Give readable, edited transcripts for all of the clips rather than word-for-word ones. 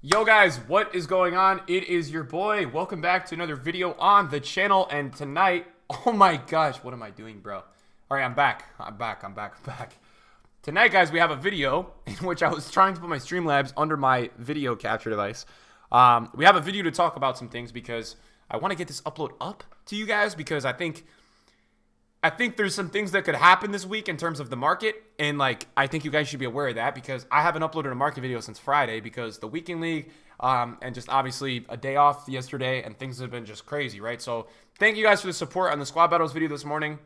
Yo guys, what is going on? It is your boy. Welcome back to another video on the channel. And tonight, oh my gosh, what am I doing, bro? All right, I'm back. I'm back. Tonight, guys, we have a video in which I was trying to put my Streamlabs under my video capture device. We have a video to talk about some things because I want to get this upload up to you guys because I think there's some things that could happen this week in terms of the market, and like I think you guys should be aware of that because I haven't uploaded a market video since Friday because the weekend league and just obviously a day off yesterday and things have been just crazy, right? So thank you guys for the support on the squad battles video this morning.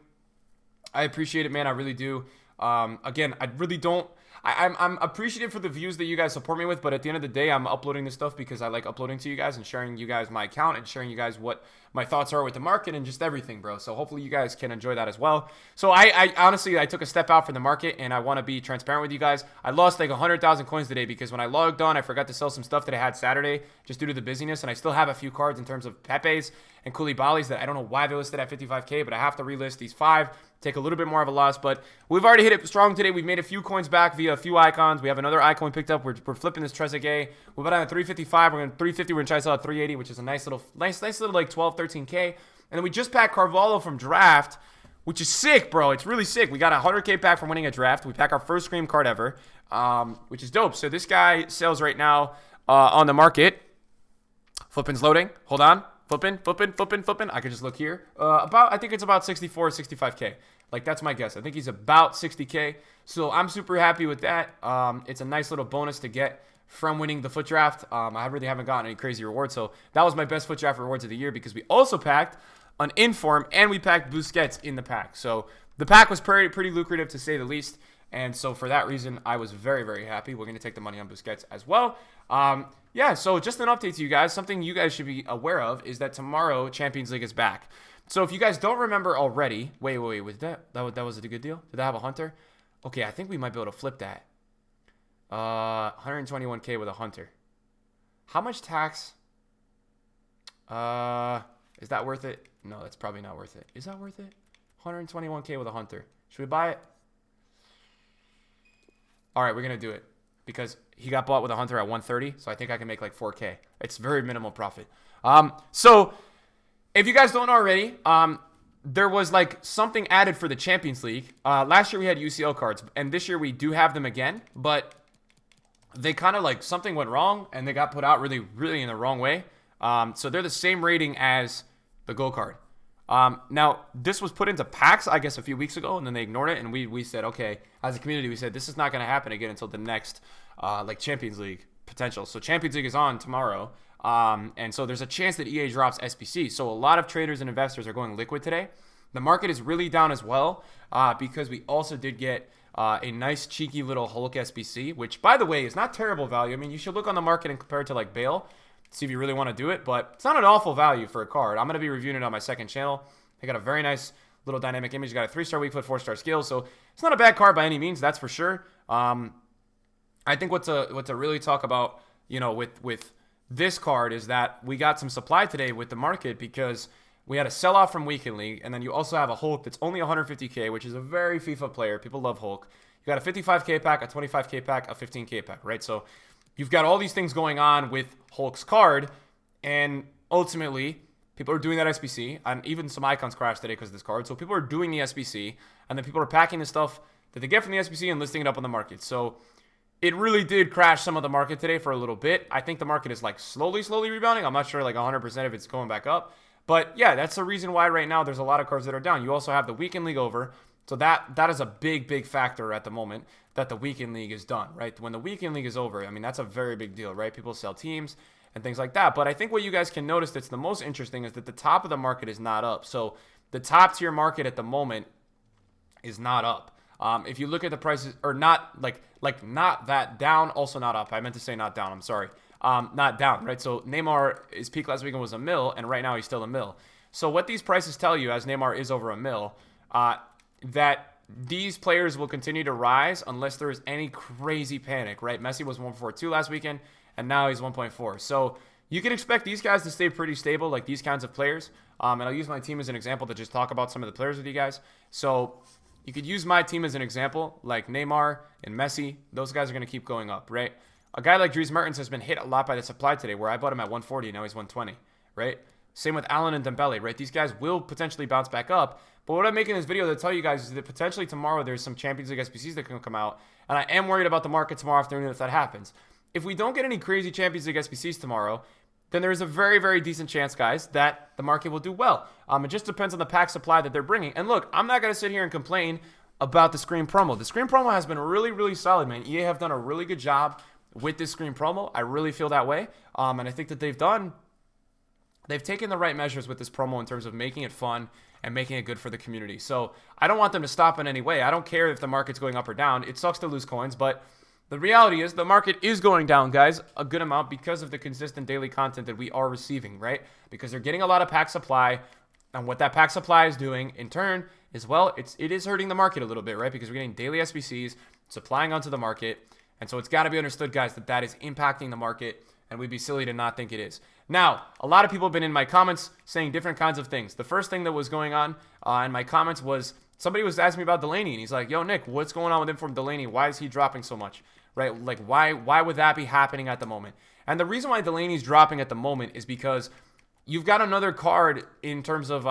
I appreciate it, man. I really do. Again, I really don't. I'm appreciative for the views that you guys support me with, but at the end of the day, I'm uploading this stuff because I like uploading to you guys and sharing you guys my account and sharing you guys what my thoughts are with the market and just everything, bro. So hopefully you guys can enjoy that as well. So I honestly, I took a step out from the market and I want to be transparent with you guys. I lost like 100,000 coins today because when I logged on, I forgot to sell some stuff that I had Saturday just due to the busyness, and I still have a few cards in terms of Pepe's and Koulibaly's that I don't know why they're listed at 55K, but I have to relist these 5. Take a little bit more of a loss, but we've already hit it strong today. We've made a few coins back via a few icons. We have another icon we picked up. We're flipping this Trezeguet. We're about on 355. We're going to 350. We're going to try to sell at 380, which is a nice little like 12, 13K. And then we just packed Carvalho from draft, which is sick, bro. It's really sick. We got a 100K pack from winning a draft. We pack our first Scream card ever, which is dope. So this guy sells right now on the market. Flipping's loading. Hold on. Flipping. I could just look here. I think it's about 64 or 65K. Like, that's my guess. I think he's about 60K. So I'm super happy with that. It's a nice little bonus to get from winning the foot draft. I really haven't gotten any crazy rewards. So that was my best foot draft rewards of the year because we also packed an inform and we packed Busquets in the pack. So the pack was pretty lucrative to say the least. And so for that reason, I was very, very happy. We're going to take the money on Busquets as well. Yeah, so just an update to you guys. Something you guys should be aware of is that tomorrow Champions League is back. So if you guys don't remember already, wait, was that was a good deal? Did I have a hunter? Okay, I think we might be able to flip that. 121K with a hunter. How much tax? Is that worth it? No, that's probably not worth it. Is that worth it? 121K with a hunter. Should we buy it? All right, we're going to do it because he got bought with a hunter at 130, so I think I can make like 4K. It's very minimal profit. So if you guys don't know already, there was like something added for the Champions League. Last year we had UCL cards, and this year we do have them again, but they kind of like something went wrong, and they got put out really, really in the wrong way. So they're the same rating as the Go card. Now, this was put into packs, I guess, a few weeks ago, and then they ignored it, and we said, okay, as a community, we said, this is not going to happen again until the next, like, Champions League potential. So Champions League is on tomorrow, and so there's a chance that EA drops SBC. So a lot of traders and investors are going liquid today. The market is really down as well, because we also did get a nice, cheeky little Hulk SBC, which, by the way, is not terrible value. I mean, you should look on the market and compare it to, like, Bale, see if you really want to do it, but it's not an awful value for a card. I'm going to be reviewing it on my second channel. They got a very nice little dynamic image. You got a 3-star weak foot, 4-star skills, so it's not a bad card by any means, that's for sure. I think what to really talk about, you know, with this card is that we got some supply today with the market because we had a sell-off from Weekend League, and then you also have a Hulk that's only 150K, which is a very FIFA player. People love Hulk. You got a 55K pack, a 25K pack, a 15K pack, right? So you've got all these things going on with Hulk's card, and ultimately, people are doing that SBC, and even some icons crashed today because of this card. So people are doing the SBC, and then people are packing the stuff that they get from the SBC and listing it up on the market. So it really did crash some of the market today for a little bit. I think the market is like slowly rebounding. I'm not sure like 100% if it's going back up. But yeah, that's the reason why right now there's a lot of cards that are down. You also have the Weekend League over. So that is a big factor at the moment that the Weekend League is done, right? When the Weekend League is over, I mean, that's a very big deal, right? People sell teams and things like that. But I think what you guys can notice that's the most interesting is that the top of the market is not up. So the top tier market at the moment is not up. If you look at the prices, or not like not that down, also not up. I meant to say not down. I'm sorry. Not down, right? So Neymar, his peak last weekend was a mil, and right now he's still a mil. So what these prices tell you, as Neymar is over a mil, that these players will continue to rise unless there is any crazy panic, right? Messi was 1.42 last weekend, and now he's 1.4. So you can expect these guys to stay pretty stable, like these kinds of players. And I'll use my team as an example to just talk about some of the players with you guys. So you could use my team as an example, like Neymar and Messi. Those guys are going to keep going up, right? A guy like Dries Mertens has been hit a lot by the supply today, where I bought him at 140, now he's 120, right? Same with Allen and Dembele, right? These guys will potentially bounce back up. But what I'm making this video to tell you guys is that potentially tomorrow there's some Champions League SBCs that can come out. And I am worried about the market tomorrow afternoon if that happens. If we don't get any crazy Champions League SBCs tomorrow, then there's a very, very decent chance, guys, that the market will do well. It just depends on the pack supply that they're bringing. And look, I'm not going to sit here and complain about the screen promo. The screen promo has been really, really solid, man. EA have done a really good job with this screen promo. I really feel that way. And I think that they've taken the right measures with this promo in terms of making it fun and making it good for the community. So I don't want them to stop in any way. I don't care if the market's going up or down. It sucks to lose coins, but the reality is the market is going down, guys, a good amount because of the consistent daily content that we are receiving, right? Because they're getting a lot of pack supply, and what that pack supply is doing in turn is, well, it is hurting the market a little bit, right? Because we're getting daily SBCs supplying onto the market, and so it's got to be understood, guys, that that is impacting the market, and we'd be silly to not think it is. Now, a lot of people have been in my comments saying different kinds of things. The first thing that was going on in my comments was somebody was asking me about Delaney, and he's like, yo, Nick, what's going on with Inform Delaney? Why is he dropping so much? Right? Like, why would that be happening at the moment? And the reason why Delaney's dropping at the moment is because you've got another card in terms of,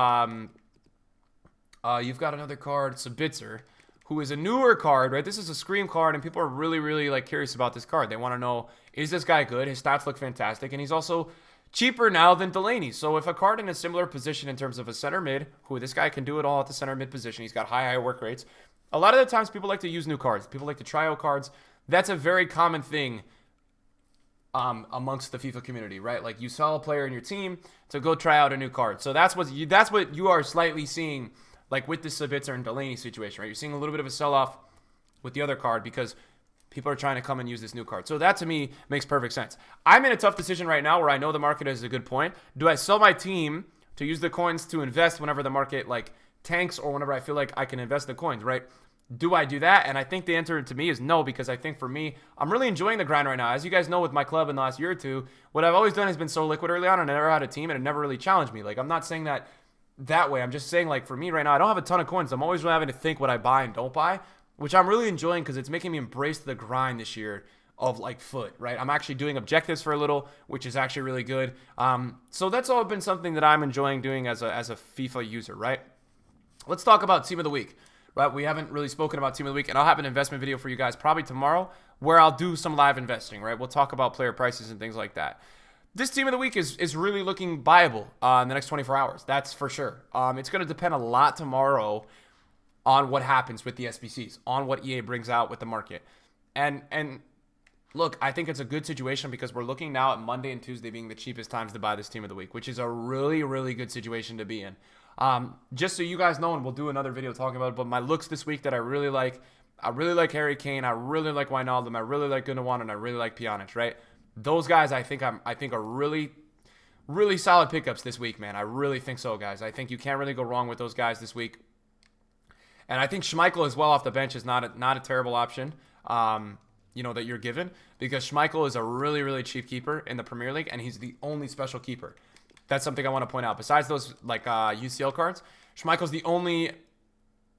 you've got another card, Sabitzer, who is a newer card, right? This is a Scream card, and people are really, really, like, curious about this card. They want to know, is this guy good? His stats look fantastic, and he's also cheaper now than Delaney. So if a card in a similar position in terms of a center mid, who this guy can do it all at the center mid position, he's got high work rates. A lot of the times people like to use new cards. People like to try out cards. That's a very common thing amongst the FIFA community, right? Like you sell a player in your team to go try out a new card. So that's what you are slightly seeing, like with the Sabitzer and Delaney situation, right? You're seeing a little bit of a sell-off with the other card because people are trying to come and use this new card. So that, to me, makes perfect sense. I'm in a tough decision right now where I know the market is a good point. Do I sell my team to use the coins to invest whenever the market, like, tanks or whenever I feel like I can invest the coins, right? Do I do that? And I think the answer to me is no, because I think for me, I'm really enjoying the grind right now. As you guys know with my club in the last year or two, what I've always done has been so liquid early on, and I never had a team, and it never really challenged me. Like, I'm not saying that way. I'm just saying, like, for me right now, I don't have a ton of coins. I'm always really having to think what I buy and don't buy, which I'm really enjoying because it's making me embrace the grind this year of, like, foot, right? I'm actually doing objectives for a little, which is actually really good. So that's all been something that I'm enjoying doing as a FIFA user, right? Let's talk about Team of the Week. Right, we haven't really spoken about Team of the Week, and I'll have an investment video for you guys probably tomorrow where I'll do some live investing, right? We'll talk about player prices and things like that. This Team of the Week is really looking viable in the next 24 hours. That's for sure. It's going to depend a lot tomorrow on what happens with the SBCs, on what EA brings out with the market. And look, I think it's a good situation because we're looking now at Monday and Tuesday being the cheapest times to buy this Team of the Week, which is a really, really good situation to be in. Just so you guys know, and we'll do another video talking about it, but my looks this week that I really like Harry Kane, I really like Wijnaldum, I really like Gundogan, and I really like Pjanic, right? Those guys I think are really, really solid pickups this week, man. I really think so, guys. I think you can't really go wrong with those guys this week. And I think Schmeichel as well off the bench is not a terrible option, that you're given, because Schmeichel is a really, really cheap keeper in the Premier League, and he's the only special keeper. That's something I want to point out. Besides those, like, UCL cards, Schmeichel's the only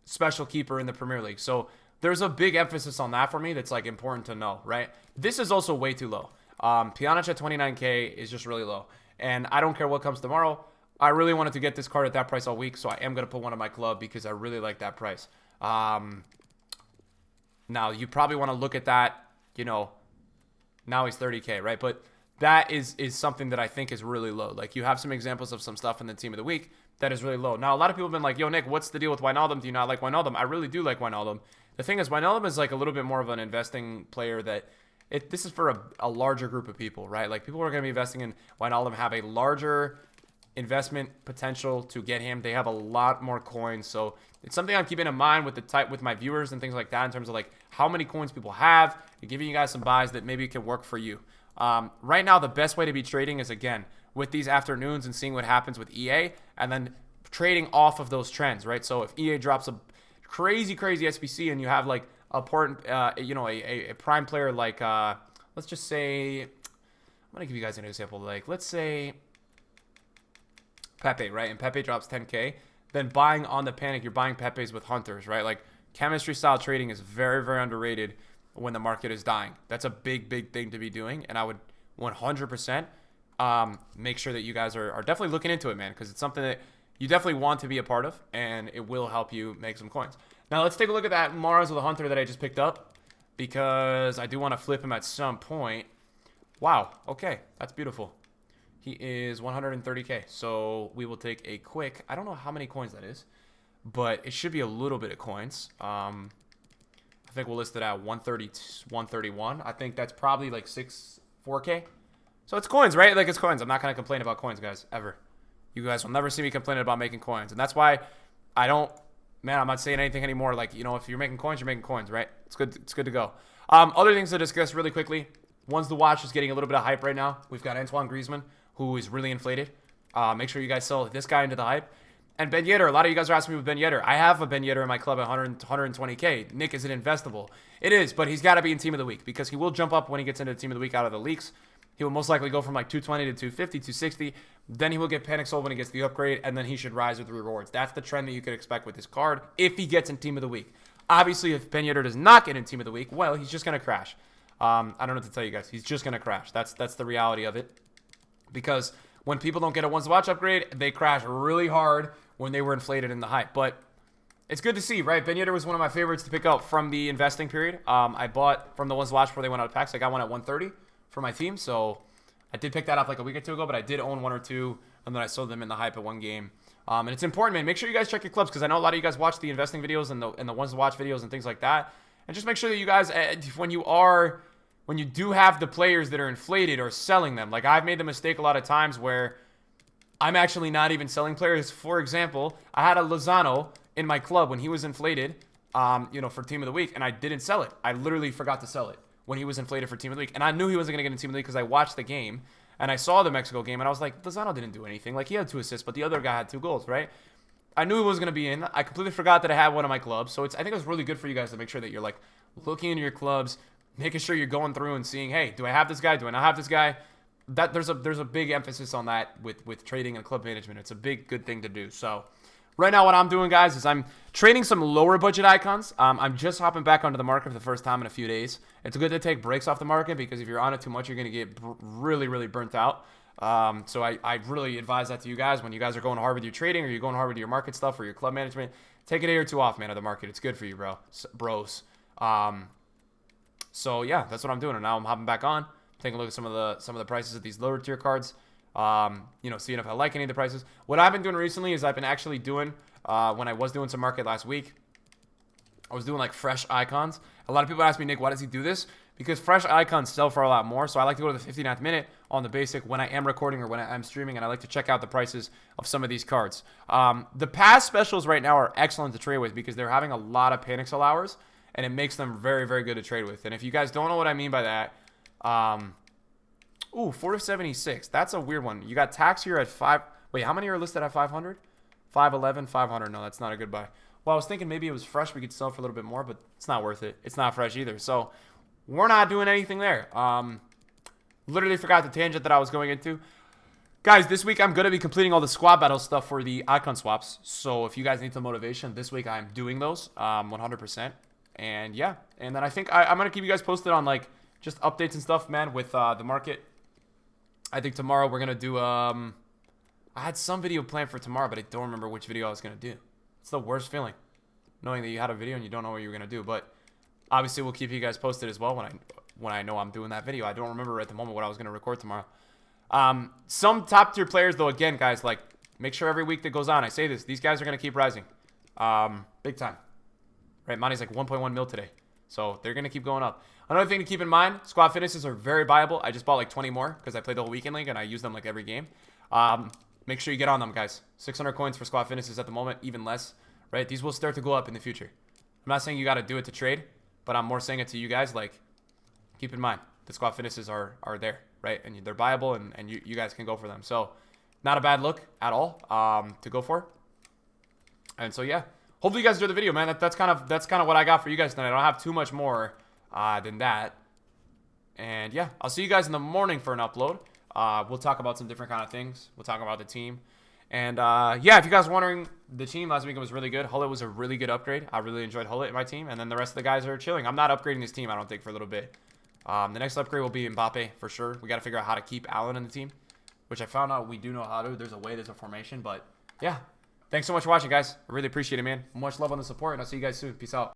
special keeper in the Premier League. So there's a big emphasis on that for me that's, like, important to know, right? This is also way too low. Pjanic at 29K is just really low. And I don't care what comes tomorrow. I really wanted to get this card at that price all week, so I am going to put one in my club because I really like that price. Now, you probably want to look at that, now he's 30K, right? But that is something that I think is really low. Like, you have some examples of some stuff in the Team of the Week that is really low. Now, a lot of people have been like, yo, Nick, what's the deal with Wijnaldum? Do you not like Wijnaldum? I really do like Wijnaldum. The thing is, Wijnaldum is, like, a little bit more of an investing player that this is for a larger group of people, right? Like, people who are going to be investing in Wijnaldum have a larger investment potential to get him. They have a lot more coins. So it's something I'm keeping in mind with my viewers and things like that in terms of, like, how many coins people have and giving you guys some buys that maybe can work for you. Right now, the best way to be trading is, again, with these afternoons and seeing what happens with EA and then trading off of those trends, right? So if EA drops a crazy SBC and you have, like, a prime player like, let's just say, I'm going to give you guys an example. Like, let's say Pepe, right? And Pepe drops 10K. Then buying on the panic, you're buying Pepe's with Hunters, right? Like, chemistry style trading is very, very underrated when the market is dying. That's a big, big thing to be doing, and I would 100% make sure that you guys are definitely looking into it, man, because it's something that you definitely want to be a part of, and it will help you make some coins. Now, let's take a look at that Mars of the Hunter that I just picked up, because I do want to flip him at some point. Wow, okay, that's beautiful. He is 130k, so we will take a quick, I don't know how many coins that is, but it should be a little bit of coins. I think we'll list it at 130, 131. I think that's probably like 4k. So it's coins, right? Like, it's coins. I'm not going to complain about coins, guys, ever. You guys will never see me complaining about making coins. And that's why I don't, man, I'm not saying anything anymore. Like, you know, if you're making coins, you're making coins, right? It's good. It's good to go. Other things to discuss really quickly. One's the watch is getting a little bit of hype right now. We've got Antoine Griezmann, who is really inflated. Make sure you guys sell this guy into the hype. And Ben Yedder, a lot of you guys are asking me with Ben Yedder. I have a Ben Yedder in my club at 120k. Nick, is it investable? It is, but he's got to be in Team of the Week because he will jump up when he gets into Team of the Week out of the leaks. He will most likely go from like 220 to 250, 260. Then he will get panic sold when he gets the upgrade, and then he should rise with the rewards. That's the trend that you could expect with this card if he gets in Team of the Week. Obviously, if Ben Yedder does not get in Team of the Week, well, he's just going to crash. I don't know what to tell you guys. He's just going to crash. That's the reality of it. Because when people don't get a Once to Watch upgrade, they crash really hard when they were inflated in the hype. But it's good to see, right? Ben Yedder was one of my favorites to pick up from the investing period. I bought from the Once to Watch before they went out of packs. I got one at 130 for my team. So I did pick that up like a week or two ago, but I did own one or two, and then I sold them in the hype at one game. And it's important, man. Make sure you guys check your clubs because I know a lot of you guys watch the investing videos and the Once to Watch videos and things like that. And just make sure that you guys, when you do have the players that are inflated or selling them, like I've made the mistake a lot of times where I'm actually not even selling players. For example, I had a Lozano in my club when he was inflated, for Team of the Week, and I didn't sell it. I literally forgot to sell it when he was inflated for Team of the Week. And I knew he wasn't going to get in Team of the Week because I watched the game, and I saw the Mexico game, and I was like, Lozano didn't do anything. Like, he had 2 assists, but the other guy had 2 goals, right? I knew he was going to be in. I completely forgot that I had one of my clubs. So I think it was really good for you guys to make sure that you're, like, looking into your clubs, making sure you're going through and seeing, hey, do I have this guy? Do I not have this guy? That there's a big emphasis on that with trading and club management. It's a big good thing to do. So right now what I'm doing, guys, is I'm trading some lower budget icons. I'm just hopping back onto the market for the first time in a few days. It's good to take breaks off the market because if you're on it too much, you're going to get really, really burnt out. So I really advise that to you guys when you guys are going hard with your trading or you're going hard with your market stuff or your club management. Take a day or two off, man, of the market. It's good for you, bros. So yeah, that's what I'm doing. And now I'm hopping back on, taking a look at some of the prices of these lower tier cards. Seeing if I like any of the prices. What I've been doing recently is I've been actually doing, when I was doing some market last week, I was doing like fresh icons. A lot of people ask me, Nick, why does he do this? Because fresh icons sell for a lot more. So I like to go to the 59th minute on the basic when I am recording or when I'm streaming, and I like to check out the prices of some of these cards. The past specials right now are excellent to trade with because they're having a lot of panic sell hours, and it makes them very, very good to trade with. And if you guys don't know what I mean by that, 476. That's a weird one. You got tax here at 5. Wait, how many are listed at 500? 511, 500. No, that's not a good buy. Well, I was thinking maybe it was fresh. We could sell for a little bit more, but it's not worth it. It's not fresh either. So we're not doing anything there. Literally forgot the tangent that I was going into. Guys, this week I'm going to be completing all the squad battle stuff for the icon swaps. So if you guys need some motivation, this week I'm doing those 100%. And yeah, and then I think I'm going to keep you guys posted on like just updates and stuff, man, with the market. I think tomorrow we're going to do, I had some video planned for tomorrow, but I don't remember which video I was going to do. It's the worst feeling, knowing that you had a video and you don't know what you were going to do. But obviously we'll keep you guys posted as well when I know I'm doing that video. I don't remember at the moment what I was going to record tomorrow. Some top tier players, though, again, guys, like, make sure every week that goes on, I say this, these guys are going to keep rising. Big time. Right, money's like 1.1 mil today. So they're going to keep going up. Another thing to keep in mind, squad finishes are very viable. I just bought like 20 more because I played the whole weekend league and I use them like every game. Make sure you get on them, guys. 600 coins for squad finishes at the moment, even less. Right, these will start to go up in the future. I'm not saying you got to do it to trade, but I'm more saying it to you guys. Like, keep in mind, the squad finishes are there, right? And they're viable and you guys can go for them. So not a bad look at all to go for. And so, yeah. Hopefully you guys enjoyed the video, man. That's kind of what I got for you guys tonight. I don't have too much more than that. And yeah, I'll see you guys in the morning for an upload. We'll talk about some different kind of things. We'll talk about the team. And yeah, if you guys are wondering, the team last weekend was really good. Hullet was a really good upgrade. I really enjoyed Hullet in my team. And then the rest of the guys are chilling. I'm not upgrading this team, I don't think, for a little bit. The next upgrade will be Mbappe for sure. We got to figure out how to keep Allen in the team, which I found out we do know how to. There's a way, there's a formation. But yeah, thanks so much for watching, guys. I really appreciate it, man. Much love on the support, and I'll see you guys soon. Peace out.